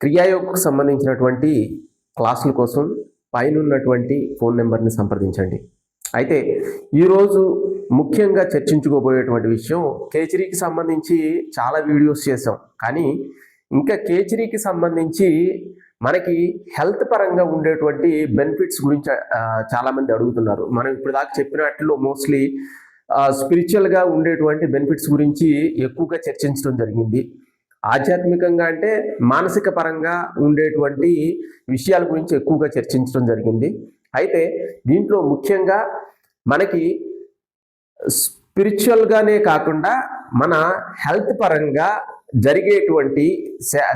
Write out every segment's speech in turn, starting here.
క్రియాయోగకు సంబంధించినటువంటి క్లాసుల కోసం పైన ఉన్నటువంటి ఫోన్ నెంబర్ని సంప్రదించండి. అయితే ఈరోజు ముఖ్యంగా చర్చించుకోబోయేటువంటి విషయం, కేచరీకి సంబంధించి చాలా వీడియోస్ చేసాం, కానీ ఇంకా కేచరీకి సంబంధించి మనకి హెల్త్ పరంగా ఉండేటువంటి బెనిఫిట్స్ గురించి చాలామంది అడుగుతున్నారు. మనం ఇప్పుడు దాకా చెప్పినట్లు మోస్ట్లీ స్పిరిచువల్గా ఉండేటువంటి బెనిఫిట్స్ గురించి ఎక్కువగా చర్చించడం జరిగింది. ఆధ్యాత్మికంగా అంటే మానసిక పరంగా ఉండేటువంటి విషయాల గురించి ఎక్కువగా చర్చించడం జరిగింది. అయితే దీంట్లో ముఖ్యంగా మనకి స్పిరిచువల్గానే కాకుండా మన హెల్త్ పరంగా జరిగేటువంటి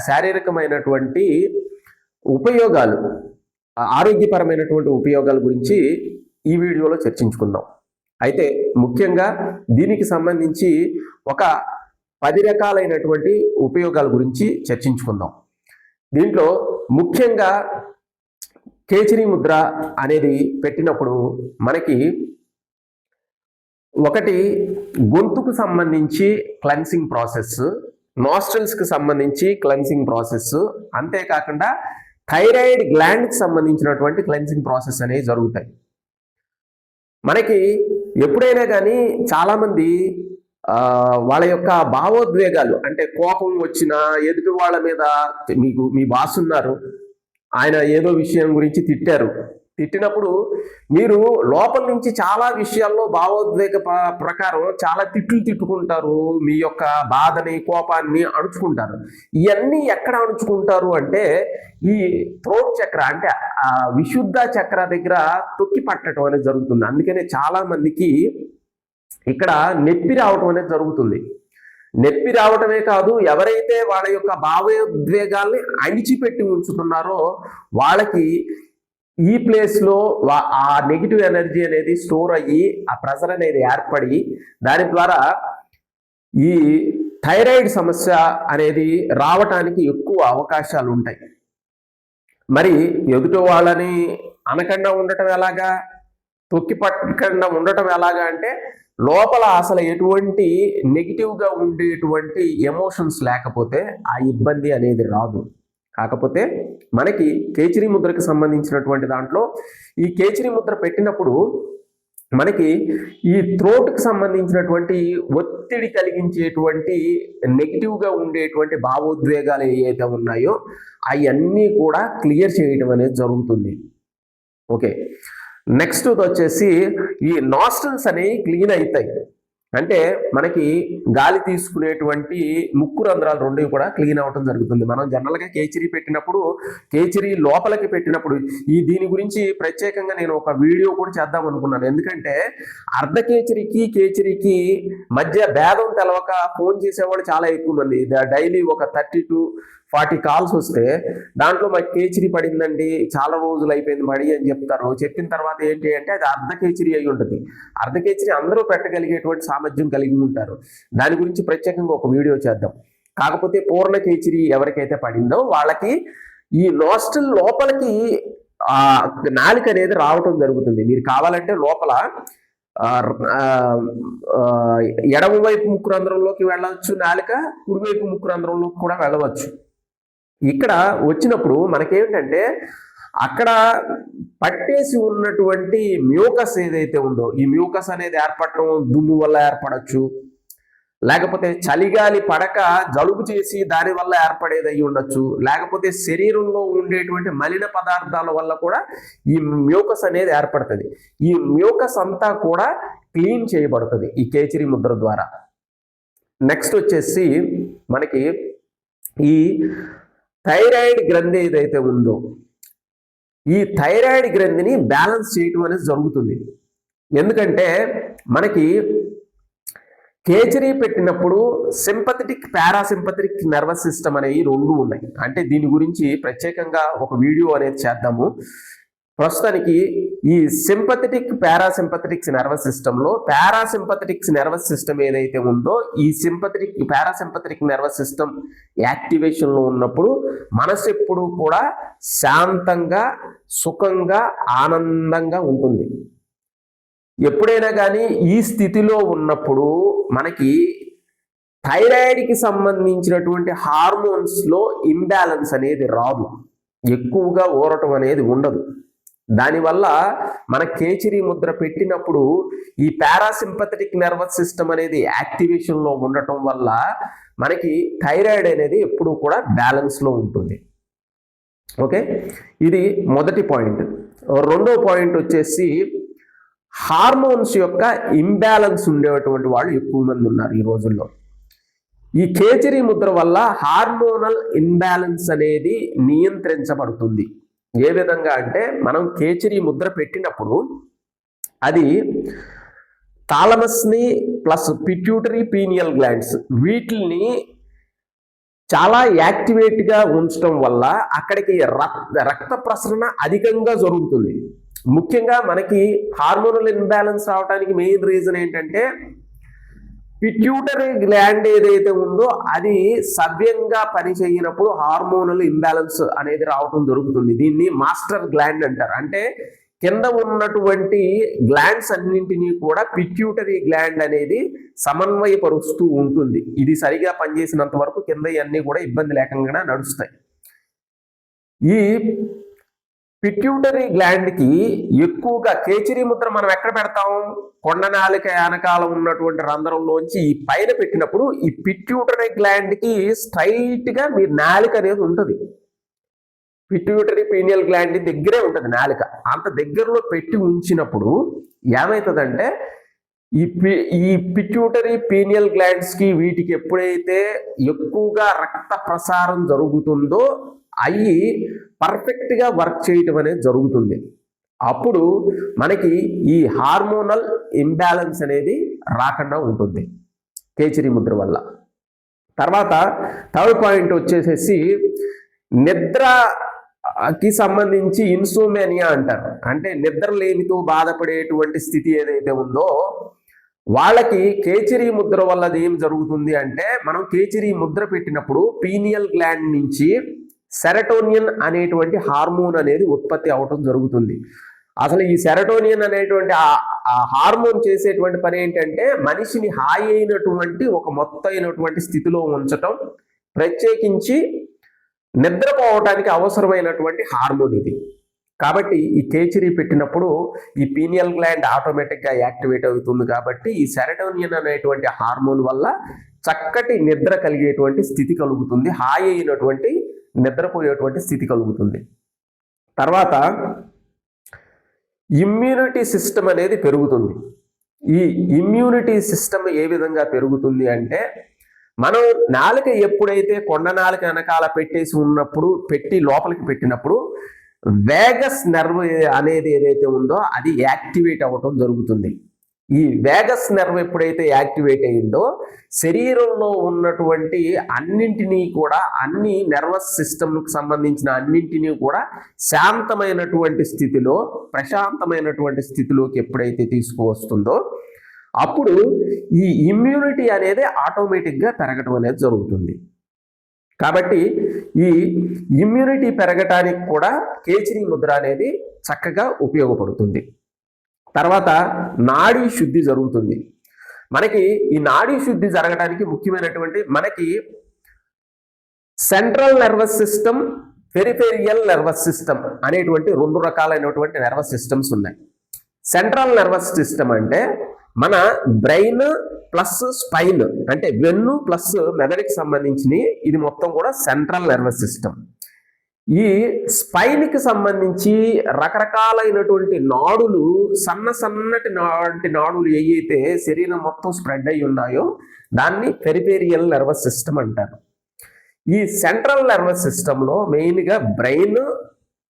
శారీరకమైనటువంటి ఉపయోగాలు, ఆరోగ్యపరమైనటువంటి ఉపయోగాల గురించి ఈ వీడియోలో చర్చించుకుందాం. అయితే ముఖ్యంగా దీనికి సంబంధించి ఒక 10 రకాలైనటువంటి ఉపయోగాల గురించి చర్చించుకుందాం. దీంట్లో ముఖ్యంగా కేచరీ ముద్ర అనేది పెట్టినప్పుడు మనకి ఒకటి గొంతుకు సంబంధించి క్లెన్సింగ్ ప్రాసెస్, నాస్ట్రల్స్కి సంబంధించి క్లెన్సింగ్ ప్రాసెస్, అంతేకాకుండా థైరాయిడ్ గ్లాండ్కి సంబంధించినటువంటి క్లెన్సింగ్ ప్రాసెస్ అనేవి జరుగుతాయి. మనకి ఎప్పుడైనా కానీ చాలామంది వాళ్ళ యొక్క భావోద్వేగాలు, అంటే కోపం వచ్చినా, ఎదుటి వాళ్ళ మీద, మీ బాస్ ఉన్నారు, ఆయన ఏదో విషయం గురించి తిట్టినప్పుడు మీరు లోపల నుంచి చాలా విషయాల్లో భావోద్వేగ ప్రకారం చాలా తిట్టుకుంటారు, మీ యొక్క బాధని, కోపాన్ని అణుచుకుంటారు. ఇవన్నీ ఎక్కడ అణుచుకుంటారు అంటే ఈ థ్రోట్ చక్ర, అంటే విశుద్ధ చక్ర దగ్గర తొక్కి పట్టడం అనేది జరుగుతుంది. అందుకనే చాలా మందికి ఇక్కడ నొప్పి రావటం అనేది జరుగుతుంది. నొప్పి రావటమే కాదు, ఎవరైతే వాళ్ళ యొక్క భావోద్వేగాల్ని అణిచిపెట్టి ఉంచుతున్నారో వాళ్ళకి ఈ ప్లేస్లో ఆ నెగిటివ్ ఎనర్జీ అనేది స్టోర్ అయ్యి, ఆ ప్రెషర్ అనేది ఏర్పడి, దాని ద్వారా ఈ థైరాయిడ్ సమస్య అనేది రావటానికి ఎక్కువ అవకాశాలు ఉంటాయి. మరి ఎదుటి వాళ్ళని అనకుండా ఉండటం ఎలాగా, తొక్కి పట్టకుండా ఉండటం ఎలాగా అంటే లోపల అసలు ఎటువంటి నెగిటివ్గా ఉండేటువంటి ఎమోషన్స్ లేకపోతే ఆ ఇబ్బంది అనేది రాదు. కాకపోతే మనకి కేచరీ ముద్రకి సంబంధించినటువంటి దాంట్లో ఈ కేచరీ ముద్ర పెట్టినప్పుడు మనకి ఈ థ్రోట్కి సంబంధించినటువంటి ఒత్తిడి కలిగించేటువంటి నెగిటివ్గా ఉండేటువంటి భావోద్వేగాలు ఏవైతే ఉన్నాయో అవన్నీ కూడా క్లియర్ చేయడం అనేది జరుగుతుంది. ఓకే, నెక్స్ట్ వచ్చేసి ఈ నాస్ట్రల్స్ అనేవి క్లీన్ అవుతాయి. అంటే మనకి గాలి తీసుకునేటువంటి ముక్కు రంధ్రాలు రెండు కూడా క్లీన్ అవటం జరుగుతుంది. మనం జనరల్గా కేచరీ పెట్టినప్పుడు, కేచరీ లోపలికి పెట్టినప్పుడు దీని గురించి ప్రత్యేకంగా నేను ఒక వీడియో కూడా చేద్దాం అనుకున్నాను. ఎందుకంటే అర్ధ కేచరీకి కేచరీకి మధ్య భేదం తెలవక ఫోన్ చేసేవాళ్ళు చాలా ఎక్కువ మంది. డైలీ ఒక 30 to 40 కాల్స్ వస్తే దాంట్లో మాకు కేచరీ పడిందండి, చాలా రోజులు అయిపోయింది పడి అని చెప్తారు. చెప్పిన తర్వాత ఏంటి అంటే అది అర్ధ కేచరీ అయి ఉంటుంది. అర్ధ కేచరీ అందరూ పెట్టగలిగేటువంటి సామర్థ్యం కలిగి ఉంటారు. దాని గురించి ప్రత్యేకంగా ఒక వీడియో చేద్దాం. కాకపోతే పూర్ణ కేచరీ ఎవరికైతే పడిందో వాళ్ళకి ఈ నాస్ట్రిల్ లోపలికి నాలుక అనేది రావటం జరుగుతుంది. మీరు కావాలంటే లోపల ఎడమవైపు ముక్కు రంధ్రంలోకి వెళ్ళవచ్చు నాలుక, కుడివైపు ముక్కు రంధ్రంలోకి కూడా వెళ్ళవచ్చు. ఇక్కడ వచ్చినప్పుడు మనకేంటంటే అక్కడ పట్టేసి ఉన్నటువంటి మ్యూకస్ ఏదైతే ఉందో, ఈ మ్యూకస్ అనేది ఏర్పడటం దుమ్ము వల్ల ఏర్పడచ్చు, లేకపోతే చలిగాలి పడక జలుబు చేసి దాని వల్ల ఏర్పడేది అయి ఉండొచ్చు, లేకపోతే శరీరంలో ఉండేటువంటి మలిన పదార్థాల వల్ల కూడా ఈ మ్యూకస్ అనేది ఏర్పడుతుంది. ఈ మ్యూకస్ అంతా కూడా క్లీన్ చేయబడుతుంది ఈ కేచరీ ముద్ర ద్వారా. నెక్స్ట్ వచ్చేసి మనకి ఈ థైరాయిడ్ గ్రంథి ఏదైతే ఉందో, ఈ థైరాయిడ్ గ్రంథిని బ్యాలెన్స్ చేయటం అనేది జరుగుతుంది. ఎందుకంటే మనకి కేచరీ పెట్టినప్పుడు సింపథెటిక్, పారాసింపథెటిక్ నర్వస్ సిస్టమ్ అనేవి రెండు ఉన్నాయి. అంటే దీని గురించి ప్రత్యేకంగా ఒక వీడియో అనేది చేద్దాము. ప్రస్తుతానికి ఈ సింపథెటిక్, పారాసింపథెటిక్ నర్వస్ సిస్టంలో పారాసింపథెటిక్ నర్వస్ సిస్టమ్ ఏదైతే ఉందో, ఈ సింపథెటిక్, పారాసింపథెటిక్ నర్వస్ సిస్టమ్ యాక్టివేషన్లో ఉన్నప్పుడు మనసు ఎప్పుడు కూడా శాంతంగా, సుఖంగా, ఆనందంగా ఉంటుంది. ఎప్పుడైనా కానీ ఈ స్థితిలో ఉన్నప్పుడు మనకి థైరాయిడ్కి సంబంధించినటువంటి హార్మోన్స్లో ఇంబ్యాలెన్స్ అనేది రాదు, ఎక్కువగా ఊరటం అనేది ఉండదు. దానివల్ల మన కేచిరి ముద్ర పెట్టినప్పుడు ఈ పారాసింపథెటిక్ నర్వస్ సిస్టమ్ అనేది యాక్టివేషన్లో ఉండటం వల్ల మనకి థైరాయిడ్ అనేది ఎప్పుడూ కూడా బ్యాలెన్స్లో ఉంటుంది. ఓకే, ఇది మొదటి పాయింట్. రెండో పాయింట్ వచ్చేసి హార్మోన్స్ యొక్క ఇంబ్యాలెన్స్ ఉండేటువంటి వాళ్ళు ఎక్కువ మంది ఉన్నారు ఈ రోజుల్లో. ఈ కేచిరి ముద్ర వల్ల హార్మోనల్ ఇంబ్యాలెన్స్ అనేది నియంత్రించబడుతుంది. ఏ విధంగా అంటే మనం కేచిరి ముద్ర పెట్టినప్పుడు అది థాలమస్ని ప్లస్ పిట్యూటరీ పీనియల్ గ్లాండ్స్ వీటిని చాలా యాక్టివేట్గా ఉంచడం వల్ల అక్కడికి రక్త ప్రసరణ అధికంగా జరుగుతుంది. ముఖ్యంగా మనకి హార్మోనల్ ఇంబ్యాలెన్స్ రావడానికి మెయిన్ రీజన్ ఏంటంటే పిట్యూటరీ గ్లాండ్ ఏదైతే ఉందో అది సవ్యంగా పనిచేయనప్పుడు హార్మోనల్ ఇంబ్యాలెన్స్ అనేది రావటం జరుగుతుంది. దీన్ని మాస్టర్ గ్లాండ్ అంటారు. అంటే కింద ఉన్నటువంటి గ్లాండ్స్ అన్నింటినీ కూడా పిట్యూటరీ గ్లాండ్ అనేది సమన్వయపరుస్తూ ఉంటుంది. ఇది సరిగా పనిచేసినంత వరకు కింద అన్నీ కూడా ఇబ్బంది లేకుండా నడుస్తాయి. ఈ పిట్యూటరీ గ్లాండ్కి ఎక్కువగా కేచిరి ముద్ర మనం ఎక్కడ పెడతాం? కొండనాలిక వెనకాల ఉన్నటువంటి రంధ్రంలోంచి ఈ పైన పెట్టినప్పుడు ఈ పిట్యూటరీ గ్లాండ్కి స్ట్రైట్గా మీ నాలిక అనేది ఉంటుంది. పిట్యూటరీ పీనియల్ గ్లాండ్ దగ్గరే ఉంటుంది నాలిక. అంత దగ్గరలో పెట్టి ఉంచినప్పుడు ఏమవుతుందంటే ఈ పిట్యూటరీ పీనియల్ గ్లాండ్స్కి వీటికి ఎప్పుడైతే ఎక్కువగా రక్త ప్రసారం జరుగుతుందో అవి పర్ఫెక్ట్గా వర్క్ చేయటం అనేది జరుగుతుంది. అప్పుడు మనకి ఈ హార్మోనల్ ఇంబ్యాలెన్స్ అనేది రాకుండా ఉంటుంది కేచిరి ముద్ర వల్ల. తర్వాత థర్డ్ పాయింట్ వచ్చేసేసి నిద్రకి సంబంధించి ఇన్సోమేనియా అంటారు. అంటే నిద్ర లేమితో బాధపడేటువంటి స్థితి ఏదైతే ఉందో వాళ్ళకి కేచిరి ముద్ర వల్ల ఏం జరుగుతుంది అంటే మనం కేచిరి ముద్ర పెట్టినప్పుడు పీనియల్ గ్లాండ్ నుంచి సెరటోనియన్ అనేటువంటి హార్మోన్ అనేది ఉత్పత్తి అవటం జరుగుతుంది. అసలు ఈ సెరటోనియన్ అనేటువంటి ఆ హార్మోన్ చేసేటువంటి పని ఏంటంటే మనిషిని హాయి అయినటువంటి ఒక మొత్తైనటువంటి స్థితిలో ఉంచటం, ప్రత్యేకించి నిద్రపోవటానికి అవసరమైనటువంటి హార్మోన్ ఇది. కాబట్టి ఈ కేచిరి పెట్టినప్పుడు ఈ పీనియల్ గ్లాండ్ ఆటోమేటిక్గా యాక్టివేట్ అవుతుంది. కాబట్టి ఈ సెరటోనియన్ అనేటువంటి హార్మోన్ వల్ల చక్కటి నిద్ర కలిగేటువంటి స్థితి కలుగుతుంది, హాయి అయినటువంటి నిద్రపోయేటువంటి స్థితి కలుగుతుంది. తర్వాత ఇమ్యూనిటీ సిస్టమ్ అనేది పెరుగుతుంది. ఈ ఇమ్యూనిటీ సిస్టమ్ ఏ విధంగా పెరుగుతుంది అంటే మనం నాలుక ఎప్పుడైతే కొండ నాలుక వెనకాల పెట్టేసి ఉన్నప్పుడు పెట్టి లోపలికి పెట్టినప్పుడు వేగస్ నర్వ్ అనేది ఏదైతే ఉందో అది యాక్టివేట్ అవ్వటం జరుగుతుంది. ఈ వేగస్ నర్వ్ ఎప్పుడైతే యాక్టివేట్ అయిందో శరీరంలో ఉన్నటువంటి అన్నింటినీ కూడా అన్ని నర్వస్ సిస్టమ్కి సంబంధించిన అన్నింటినీ కూడా శాంతమైనటువంటి స్థితిలో ప్రశాంతమైనటువంటి స్థితిలోకి ఎప్పుడైతే తీసుకువస్తుందో అప్పుడు ఈ ఇమ్యూనిటీ అనేది ఆటోమేటిక్గా పెరగటం అనేది జరుగుతుంది. కాబట్టి ఈ ఇమ్యూనిటీ పెరగటానికి కూడా కేచిరి ముద్ర అనేది చక్కగా ఉపయోగపడుతుంది. తర్వాత నాడీ శుద్ధి జరుగుతుంది. మనకి ఈ నాడీ శుద్ధి జరగడానికి ముఖ్యమైనటువంటి మనకి central nervous system, peripheral nervous system అనేటువంటి రెండు రకాలైనటువంటి నర్వస్ సిస్టమ్స్ ఉన్నాయి. సెంట్రల్ నర్వస్ సిస్టమ్ అంటే మన బ్రెయిన్ ప్లస్ స్పైన్ అంటే వెన్ను ప్లస్ మెదడుకి సంబంధించినవి, ఇది మొత్తం కూడా సెంట్రల్ నర్వస్ సిస్టమ్. ఈ స్పైన్కి సంబంధించి రకరకాలైనటువంటి నాడులు సన్నటి నాడులు ఏవైతే శరీరం మొత్తం స్ప్రెడ్ అయి ఉన్నాయో దాన్ని పెరిఫెరియల్ నర్వస్ సిస్టమ్ అంటారు. ఈ సెంట్రల్ నర్వస్ సిస్టంలో మెయిన్గా బ్రెయిన్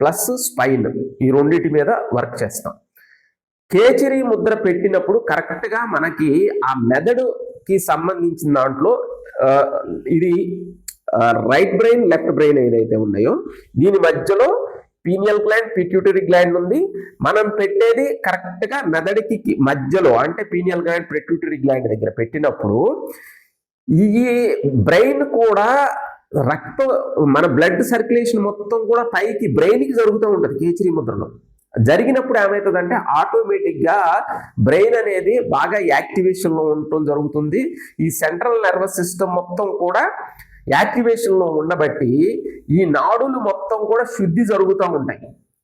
ప్లస్ స్పైన్ ఈ రెండింటి మీద వర్క్ చేస్తాం. కేచిరి ముద్ర పెట్టినప్పుడు కరెక్ట్గా మనకి ఆ మెదడుకి సంబంధించిన దాంట్లో ఇది రైట్ బ్రెయిన్ లెఫ్ట్ బ్రెయిన్ ఏదైతే ఉన్నాయో దీని మధ్యలో పీనియల్ గ్లాండ్ పిట్యూటరీ గ్లాండ్ ఉంది. మనం పెట్టేది కరెక్ట్గా మెదడుకి మధ్యలో అంటే పీనియల్ గ్లాండ్ పిట్యూటరీ గ్లాండ్ దగ్గర పెట్టినప్పుడు ఈ బ్రెయిన్ కూడా మన బ్లడ్ సర్క్యులేషన్ మొత్తం కూడా పైకి బ్రెయిన్కి జరుగుతూ ఉంటుంది కేచిరి ముద్రలో. జరిగినప్పుడు ఏమవుతుందంటే ఆటోమేటిక్గా బ్రెయిన్ అనేది బాగా యాక్టివేషన్లో ఉండటం జరుగుతుంది. ఈ సెంట్రల్ నర్వస్ సిస్టమ్ మొత్తం కూడా యాక్టివేషన్లో ఉండబట్టి ఈ నాడులు మొత్తం కూడా శుద్ధి జరుగుతూ ఉంటాయి.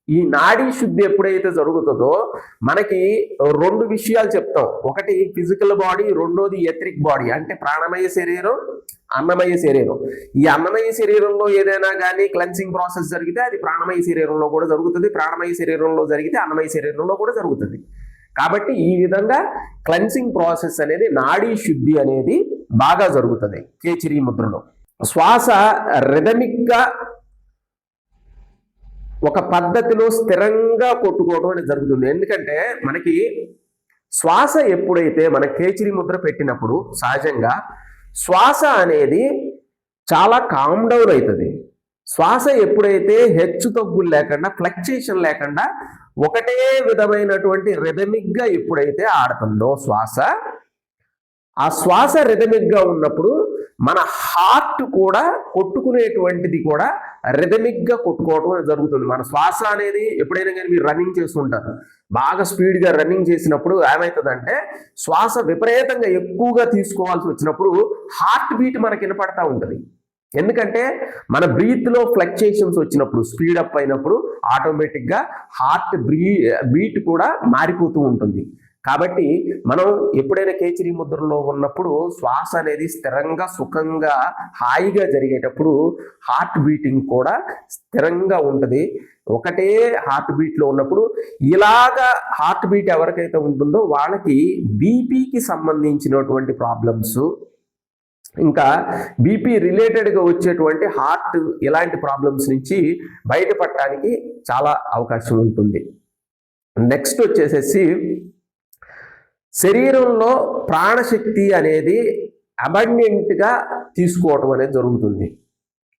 ఈ నాడీ శుద్ధి ఎప్పుడైతే జరుగుతుందో మనకి రెండు విషయాలు చెప్తాం. ఒకటి ఫిజికల్ బాడీ, రెండోది ఎథరిక్ బాడీ, అంటే ప్రాణమయ శరీరం, అన్నమయ శరీరం. ఈ అన్నమయ శరీరంలో ఏదైనా కానీ క్లెన్సింగ్ ప్రాసెస్ జరిగితే అది ప్రాణమయ శరీరంలో కూడా జరుగుతుంది, ప్రాణమయ శరీరంలో జరిగితే అన్నమయ శరీరంలో కూడా జరుగుతుంది. కాబట్టి ఈ విధంగా క్లెన్సింగ్ ప్రాసెస్ అనేది, నాడీ శుద్ధి అనేది బాగా జరుగుతుంది కేచిరీ ముద్రలో. శ్వాస రిథమిక్గా ఒక పద్ధతిలో స్థిరంగా కొట్టుకోవడం అనేది జరుగుతుంది. ఎందుకంటే మనకి శ్వాస ఎప్పుడైతే మన కేచిరీ ముద్ర పెట్టినప్పుడు సహజంగా శ్వాస అనేది చాలా కామ్ డౌన్ అవుతుంది. శ్వాస ఎప్పుడైతే హెచ్చు తగ్గులు లేకుండా, ఫ్లక్చుయేషన్ లేకుండా ఒకటే విధమైనటువంటి రిథమిక్గా ఎప్పుడైతే ఆడుతుందో శ్వాస, ఆ శ్వాస రిథమిక్గా ఉన్నప్పుడు మన హార్ట్ కూడా కొట్టుకునేటువంటిది కూడా రిథమిక్గా కొట్టుకోవడం జరుగుతుంది. మన శ్వాస అనేది ఎప్పుడైనా కానీ మీరు రన్నింగ్ చేస్తుంటారు, బాగా స్పీడ్గా రన్నింగ్ చేసినప్పుడు ఏమవుతుందంటే శ్వాస విపరీతంగా ఎక్కువగా తీసుకోవాల్సి వచ్చినప్పుడు హార్ట్ బీట్ మనకి వినపడతా ఉంటుంది. ఎందుకంటే మన బ్రీత్లో ఫ్లక్చుయేషన్స్ వచ్చినప్పుడు, స్పీడ్ అప్ అయినప్పుడు ఆటోమేటిక్గా హార్ట్ బీట్ కూడా మారిపోతూ ఉంటుంది. కాబట్టి మనం ఎప్పుడైనా కేచిరీ ముద్రలో ఉన్నప్పుడు శ్వాస అనేది స్థిరంగా, సుఖంగా, హాయిగా జరిగేటప్పుడు హార్ట్ బీటింగ్ కూడా స్థిరంగా ఉంటుంది. ఒకటే హార్ట్ బీట్లో ఉన్నప్పుడు ఇలాగా హార్ట్ బీట్ ఎవరికైతే ఉంటుందో వాళ్ళకి బీపీకి సంబంధించినటువంటి ప్రాబ్లమ్స్, ఇంకా బీపీ రిలేటెడ్గా వచ్చేటువంటి హార్ట్ ఇలాంటి ప్రాబ్లమ్స్ నుంచి బయటపడటానికి చాలా అవకాశం ఉంటుంది. నెక్స్ట్ వచ్చేసేసి శరీరంలో ప్రాణశక్తి అనేది అబండెంట్గా తీసుకోవటం అనేది జరుగుతుంది.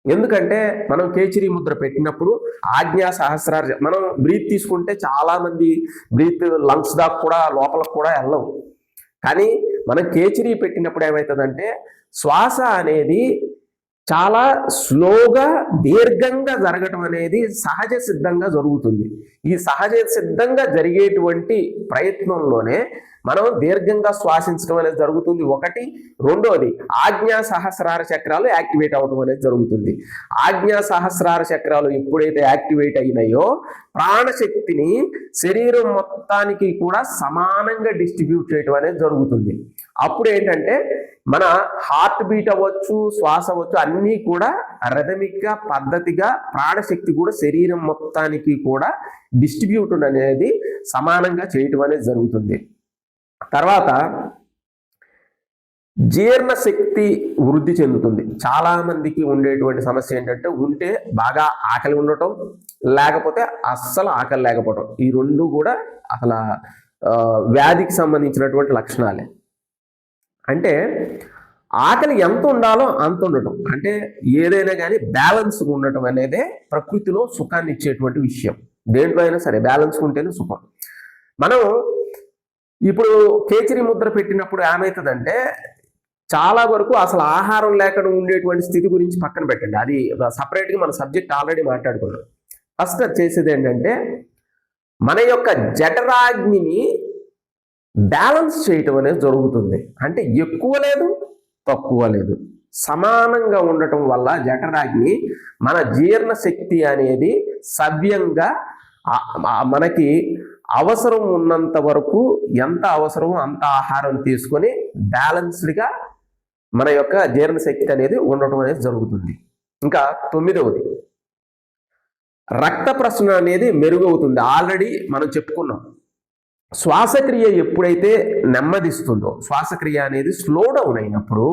ఎందుకంటే మనం కేచిరీ ముద్ర పెట్టినప్పుడు ఆజ్ఞా సహస్రార, మనం బ్రీత్ తీసుకుంటే చాలామంది బ్రీత్ లంగ్స్ దాకా కూడా లోపలకు కూడా వెళ్ళవు. కానీ మనం కేచిరీ పెట్టినప్పుడు ఏమవుతుందంటే శ్వాస అనేది చాలా స్లోగా, దీర్ఘంగా జరగటం అనేది సహజ సిద్ధంగా జరుగుతుంది. ఈ సహజ సిద్ధంగా జరిగేటువంటి ప్రయత్నంలోనే మనం దీర్ఘంగా శ్వాసించడం అనేది జరుగుతుంది. ఒకటి. రెండోది ఆజ్ఞా సహస్రార చక్రాలు యాక్టివేట్ అవడం అనేది జరుగుతుంది. ఆజ్ఞా సహస్రార చక్రాలు ఎప్పుడైతే యాక్టివేట్ అయినాయో ప్రాణశక్తిని శరీరం మొత్తానికి కూడా సమానంగా డిస్ట్రిబ్యూట్ చేయడం అనేది జరుగుతుంది. అప్పుడు ఏంటంటే మన హార్ట్ బీట్ అవ్వచ్చు, శ్వాస అవ్వచ్చు, అన్నీ కూడా రిథమిక్గా, పద్ధతిగా ప్రాణశక్తి కూడా శరీరం మొత్తానికి కూడా డిస్ట్రిబ్యూట్ అనేది సమానంగా చేయటం అనేది జరుగుతుంది. తర్వాత జీర్ణశక్తి వృద్ధి చెందుతుంది. చాలా మందికి ఉండేటువంటి సమస్య ఏంటంటే ఉంటే బాగా ఆకలి ఉండటం, లేకపోతే అస్సలు ఆకలి లేకపోవటం. ఈ రెండు కూడా అసలు వ్యాధికి సంబంధించినటువంటి లక్షణాలే. అంటే ఆకలి ఎంత ఉండాలో అంత ఉండటం, అంటే ఏదైనా కానీ బ్యాలెన్స్గా ఉండటం అనేదే ప్రకృతిలో సుఖాన్ని ఇచ్చేటువంటి విషయం. దేంట్లో అయినా సరే బ్యాలెన్స్ ఉంటేనే సుఖం. మనం ఇప్పుడు కేచిరీ ముద్ర పెట్టినప్పుడు ఏమవుతుందంటే చాలా వరకు అసలు ఆహారం లేకుండా ఉండేటువంటి స్థితి గురించి పక్కన పెట్టండి, అది సపరేట్గా మన సబ్జెక్ట్ ఆల్రెడీ మాట్లాడుకున్నాం. ఫస్ట్ అది చేసేది ఏంటంటే మన యొక్క జఠరాగ్నిని బ్యాలెన్స్ చేయటం అనేది జరుగుతుంది. అంటే ఎక్కువ లేదు, తక్కువ లేదు, సమానంగా ఉండటం వల్ల జఠరాగ్ని మన జీర్ణశక్తి అనేది సవ్యంగా మనకి అవసరం ఉన్నంత వరకు ఎంత అవసరమో అంత ఆహారం తీసుకొని బ్యాలెన్స్డ్గా మన యొక్క జీర్ణశక్తి అనేది ఉండటం అనేది జరుగుతుంది. ఇంకా 9వది రక్త ప్రసరణ అనేది మెరుగవుతుంది. ఆల్రెడీ మనం చెప్పుకున్నాం. శ్వాసక్రియ ఎప్పుడైతే నెమ్మదిస్తుందో, శ్వాసక్రియ అనేది స్లో డౌన్ అయినప్పుడు,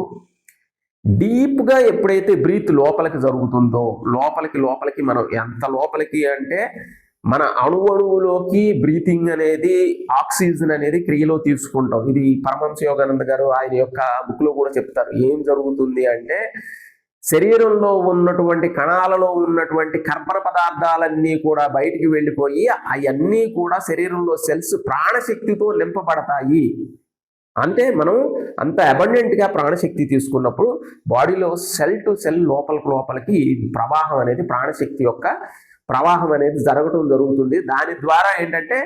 డీప్గా ఎప్పుడైతే బ్రీత్ లోపలికి జరుగుతుందో, లోపలికి మనం ఎంత లోపలికి అంటే మన అణువులోకి బ్రీతింగ్ అనేది, ఆక్సిజన్ అనేది క్రియలో తీసుకుంటాం. ఇది పరమహంస యోగానంద గారు ఆయన యొక్క బుక్లో కూడా చెప్తారు. ఏం జరుగుతుంది అంటే శరీరంలో ఉన్నటువంటి కణాలలో ఉన్నటువంటి కర్బన పదార్థాలన్నీ కూడా బయటికి వెళ్ళిపోయి అవన్నీ కూడా శరీరంలో సెల్స్ ప్రాణశక్తితో నింపబడతాయి. అంటే మనం అంత అబండెంట్గా ప్రాణశక్తి తీసుకున్నప్పుడు బాడీలో సెల్ టు సెల్ లోపలికి ప్రవాహం అనేది ప్రాణశక్తి యొక్క ప్రవాహం అనేది జరుగుతుంది. దాని ద్వారా ఏంటంటే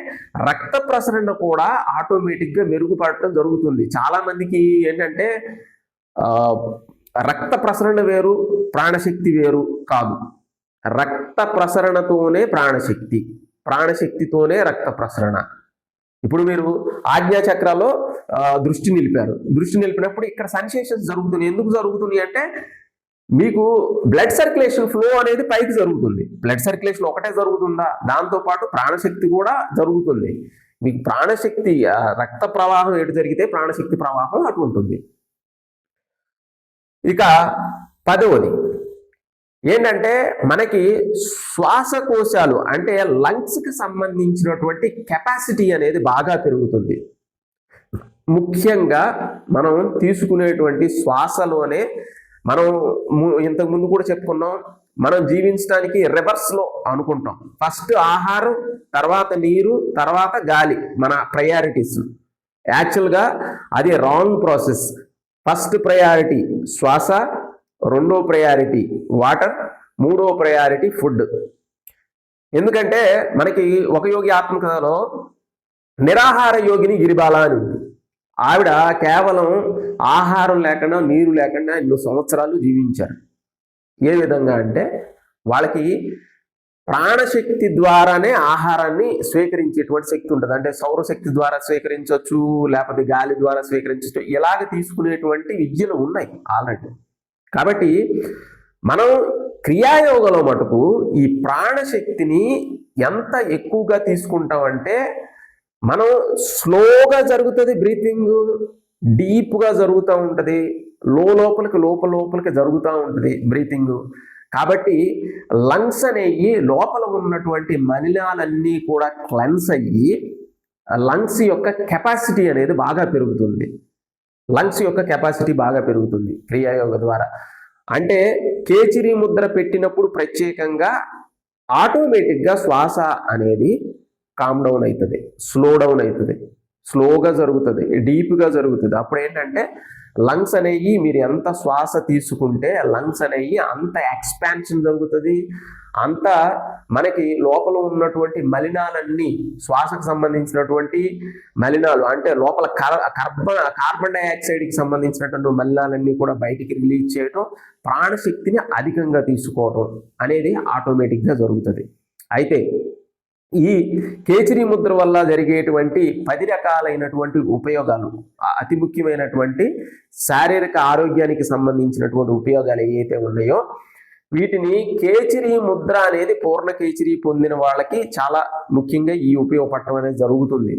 రక్త ప్రసరణ కూడా ఆటోమేటిక్గా మెరుగుపడటం జరుగుతుంది. చాలా మందికి ఏంటంటే రక్త ప్రసరణ వేరు, ప్రాణశక్తి వేరు కాదు. రక్త ప్రసరణతోనే ప్రాణశక్తి, ప్రాణశక్తితోనే రక్త ప్రసరణ. ఇప్పుడు మీరు ఆజ్ఞాచక్రాల్లో దృష్టి నిలిపినప్పుడు ఇక్కడ సెన్సేషన్స్ జరుగుతున్నాయి. ఎందుకు జరుగుతున్నాయి అంటే మీకు బ్లడ్ సర్క్యులేషన్ ఫ్లో అనేది పైకి జరుగుతుంది. బ్లడ్ సర్క్యులేషన్ ఒకటే జరుగుతుందా, దాంతోపాటు ప్రాణశక్తి కూడా జరుగుతుంది. మీకు ప్రాణశక్తి రక్త ప్రవాహం ఎటు జరిగితే ప్రాణశక్తి ప్రవాహం అటు ఉంటుంది. ఇక 10వది ఏంటంటే మనకి శ్వాసకోశాలు అంటే లంగ్స్కి సంబంధించినటువంటి కెపాసిటీ అనేది బాగా పెరుగుతుంది. ముఖ్యంగా మనం తీసుకునేటువంటి శ్వాసలోనే మనం ఇంతకుముందు కూడా చెప్పుకున్నాం, మనం జీవించడానికి రివర్స్లో అనుకుంటాం. ఫస్ట్ ఆహారం, తర్వాత నీరు, తర్వాత గాలి మన ప్రయారిటీస్. యాక్చువల్గా అది రాంగ్ ప్రాసెస్. ఫస్ట్ ప్రయారిటీ శ్వాస, రెండో ప్రయారిటీ వాటర్, మూడో ప్రయారిటీ ఫుడ్. ఎందుకంటే మనకి ఒక యోగి ఆత్మకథలో నిరాహార యోగిని గిరిబాల అని ఉంది. ఆవిడ కేవలం ఆహారం లేకుండా, నీరు లేకుండా ఎన్నో సంవత్సరాలు జీవించారు. ఏ విధంగా అంటే వాళ్ళకి ప్రాణశక్తి ద్వారానే ఆహారాన్ని స్వీకరించేటువంటి శక్తి ఉంటుంది. అంటే సౌరశక్తి ద్వారా స్వీకరించవచ్చు, లేకపోతే గాలి ద్వారా స్వీకరించవచ్చు. ఇలాగ తీసుకునేటువంటి విద్యలు ఉన్నాయి ఆల్రెడీ. కాబట్టి మనం క్రియాయోగంలో మటుకు ఈ ప్రాణశక్తిని ఎంత ఎక్కువగా తీసుకుంటామంటే మనం స్లోగా జరుగుతుంది, బ్రీతింగ్ డీప్గా జరుగుతూ ఉంటుంది, లోపలికి జరుగుతూ ఉంటుంది బ్రీతింగ్. కాబట్టి లంగ్స్ అనేవి లోపల ఉన్నటువంటి మలినాలన్నీ కూడా క్లెన్స్ అయ్యి లంగ్స్ యొక్క కెపాసిటీ అనేది బాగా పెరుగుతుంది. క్రియాయోగ ద్వారా. అంటే కేచిరి ముద్ర పెట్టినప్పుడు ప్రత్యేకంగా ఆటోమేటిక్గా శ్వాస అనేది కామ్ డౌన్ అవుతుంది, స్లో డౌన్ అవుతుంది, స్లోగా జరుగుతుంది, డీప్గా జరుగుతుంది. అప్పుడు ఏంటంటే లంగ్స్ అనేవి మీరు ఎంత శ్వాస తీసుకుంటే లంగ్స్ అనేవి అంత ఎక్స్పాన్షన్ జరుగుతుంది, అంత మనకి లోపల ఉన్నటువంటి మలినాలన్నీ, శ్వాసకు సంబంధించినటువంటి మలినాలు అంటే లోపల కార్బన్ డైఆక్సైడ్కి సంబంధించినటువంటి మలినాలన్నీ కూడా బయటికి రిలీజ్ చేయటం, ప్రాణశక్తిని అధికంగా తీసుకోవడం అనేది ఆటోమేటిక్గా జరుగుతుంది. అయితే ఈ కేచిరి ముద్ర వల్ల జరిగేటువంటి 10 రకాలైనటువంటి ఉపయోగాలు, అతి ముఖ్యమైనటువంటి శారీరక ఆరోగ్యానికి సంబంధించినటువంటి ఉపయోగాలు ఏవైతే ఉన్నాయో వీటిని కేచిరి ముద్ర అనేది పూర్ణ కేచిరి పొందిన వాళ్ళకి చాలా ముఖ్యంగా ఈ ఉపయోగపడటం అనేది జరుగుతుంది.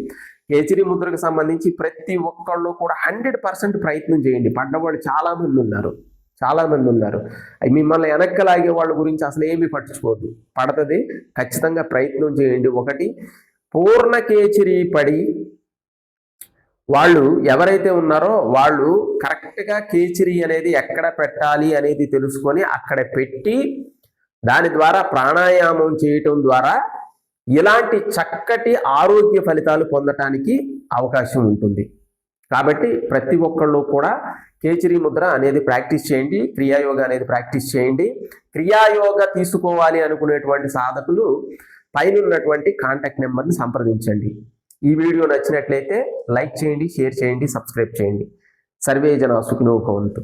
కేచిరి ముద్రకు సంబంధించి ప్రతి ఒక్కళ్ళు కూడా 100% ప్రయత్నం చేయండి. పడ్డవాళ్ళు చాలా మంది ఉన్నారు. మిమ్మల్ని వెనక్కి లాగే వాళ్ళ గురించి అసలు ఏమీ పట్టించుకోవద్దు. పడుతుంది, ఖచ్చితంగా ప్రయత్నం చేయండి. ఒకటి, పూర్ణ కేచిరి పడి వాళ్ళు ఎవరైతే ఉన్నారో వాళ్ళు కరెక్ట్గా కేచిరి అనేది ఎక్కడ పెట్టాలి అనేది తెలుసుకొని అక్కడ పెట్టి దాని ద్వారా ప్రాణాయామం చేయటం ద్వారా ఇలాంటి చక్కటి ఆరోగ్య ఫలితాలు పొందటానికి అవకాశం ఉంటుంది. కాబట్టి ప్రతి ఒక్కళ్ళు కూడా కేచిరి ముద్ర అనేది ప్రాక్టీస్ చేయండి, క్రియాయోగ అనేది ప్రాక్టీస్ చేయండి. క్రియాయోగ తీసుకోవాలి అనుకునేటువంటి సాధకులు పైన ఉన్నటువంటి కాంటాక్ట్ నెంబర్ని సంప్రదించండి. ఈ వీడియో నచ్చినట్లయితే లైక్ చేయండి, షేర్ చేయండి, సబ్స్క్రైబ్ చేయండి. సర్వే జనా సుఖినో భవంతు.